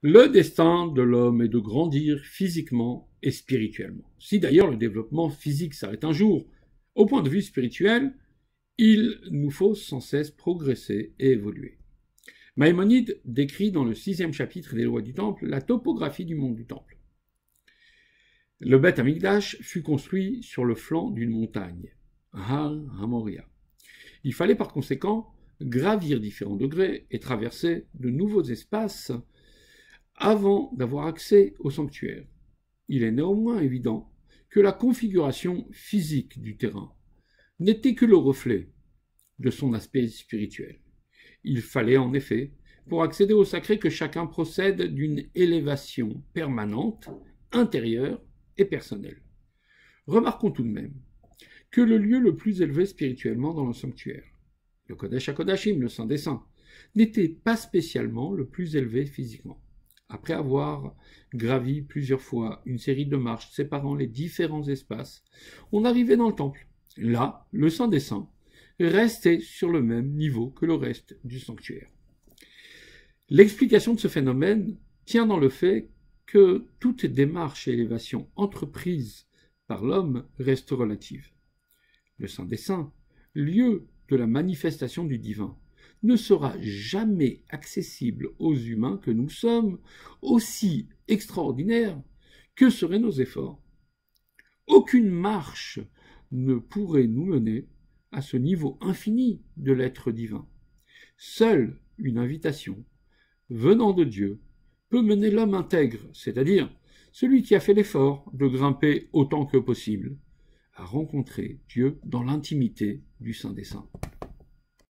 Le destin de l'homme est de grandir physiquement et spirituellement. Si d'ailleurs le développement physique s'arrête un jour, au point de vue spirituel, il nous faut sans cesse progresser et évoluer. Maïmonide décrit dans le 6e chapitre des lois du temple la topographie du monde du temple. Le Beth Amikdash fut construit sur le flanc d'une montagne, Har HaMoria. Il fallait par conséquent gravir différents degrés et traverser de nouveaux espaces avant d'avoir accès au sanctuaire. Il est néanmoins évident que la configuration physique du terrain n'était que le reflet de son aspect spirituel. Il fallait en effet, pour accéder au sacré, que chacun procède d'une élévation permanente, intérieure et personnelle. Remarquons tout de même que le lieu le plus élevé spirituellement dans le sanctuaire, le Kodesh HaKodashim, le Saint des Saints, n'était pas spécialement le plus élevé physiquement. Après avoir gravi plusieurs fois une série de marches séparant les différents espaces, on arrivait dans le temple. Là, le Saint des Saints restait sur le même niveau que le reste du sanctuaire. L'explication de ce phénomène tient dans le fait que toute démarche et élévation entreprise par l'homme reste relative. Le Saint des Saints, lieu de la manifestation du divin, ne sera jamais accessible aux humains que nous sommes, aussi extraordinaires que seraient nos efforts. Aucune marche ne pourrait nous mener à ce niveau infini de l'être divin. Seule une invitation venant de Dieu peut mener l'homme intègre, c'est-à-dire celui qui a fait l'effort de grimper autant que possible, à rencontrer Dieu dans l'intimité du Saint des Saints.